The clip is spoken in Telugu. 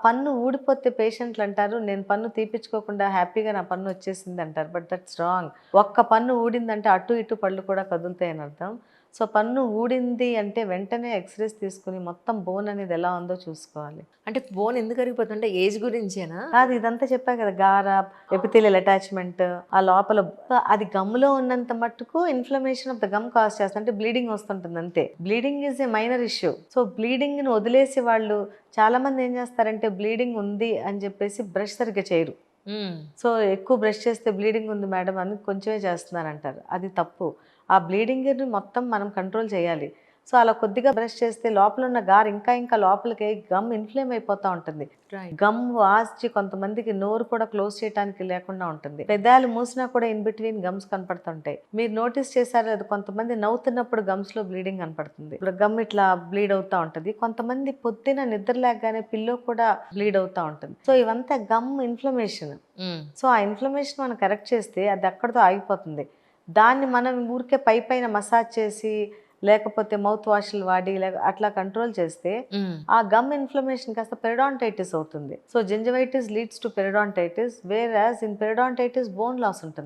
పన్ను ఊడిపోతే పేషెంట్లు అంటారు, నేను పన్ను తీపిచ్చుకోకుండా హ్యాపీగా నా పన్ను వచ్చేసింది అంటారు. But that's wrong. ఒక్క పన్ను ఊడిందంటే అటు ఇటు పళ్ళు కూడా కదులుతాయని అర్థం. సో, పన్ను ఊడింది అంటే వెంటనే ఎక్స్‌రేస్ తీసుకొని మొత్తం బోన్ అనేది ఎలా ఉందో చూసుకోవాలి. అంటే బోన్ ఎందుకు అరిగిపోతుంది? అంటే ఏజ్ గురించేనా? కాదు, ఇదంతా చెప్పా కదా! గార, ఎపిథీలియల్ అటాచ్‌మెంట్, ఆ లోపల అది గమ్‌లో ఉన్నంత మట్టుకు inflammation of the gum cause చేస్తుంది. అంటే బ్లీడింగ్ వస్తుంటుంది అంతే. Bleeding is a minor issue. So, బ్లీడింగ్‌ని వదిలేసి వాళ్ళు చాలామంది ఏం చేస్తారంటే బ్లీడింగ్ ఉంది అని చెప్పేసి బ్రష్ సరిగ్గా చేయరు. హ్మ్. సో, ఎక్కువ బ్రష్ చేస్తే బ్లీడింగ్ ఉంది మేడం అని కొంచెమే చేస్తున్నారంటారు. అది తప్పు. ఆ బ్లీడింగ్‌ని మొత్తం మనం కంట్రోల్ చేయాలి. సో, అలా కొద్దిగా బ్రష్ చేస్తే లోపల ఉన్న గారు ఇంకా ఇంకా లోపలికి గమ్ ఇన్‌ఫ్లేమ్ అయిపోతా ఉంటుంది. రైట్. గమ్ వాచి కొంతమందికి నోరు కూడా క్లోజ్ చేయడానికి లేకుండా ఉంటుంది. పెదాలు మూసినా కూడా ఇన్ బిట్వీన్ గమ్స్ కనపడుతుంటాయి. మీరు నోటీస్ చేశారో లేదో కొంతమంది నవ్వుతున్నప్పుడు గమ్స్‌లో బ్లీడింగ్ కనపడుతుంది. ఇప్పుడు గమ్ ఇట్లా బ్లీడ్ అవుతా ఉంటది. కొంతమంది పొద్దున నిద్ర లేగ్గానే పిల్లో కూడా బ్లీడ్ అవుతా ఉంటుంది. సో, ఇవంతా గమ్ ఇన్‌ఫ్లమేషన్. హ్మ్. సో, ఆ ఇన్‌ఫ్లమేషన్ మనం కరెక్ట్ చేస్తే అది అక్కడితో ఆగిపోతుంది. దాన్ని మనం ఊరికే పైపైన మసాజ్ చేసి, లేకపోతే మౌత్ వాష్‌లు వాడి అట్లా కంట్రోల్ చేస్తే హ్మ్. ఆ గమ్ ఇన్‌ఫ్లమేషన్ కాస్త పెరిడాంటైటిస్ అవుతుంది. So, gingivitis leads to periodontitis whereas in periodontitis bone loss ఉంటుంది.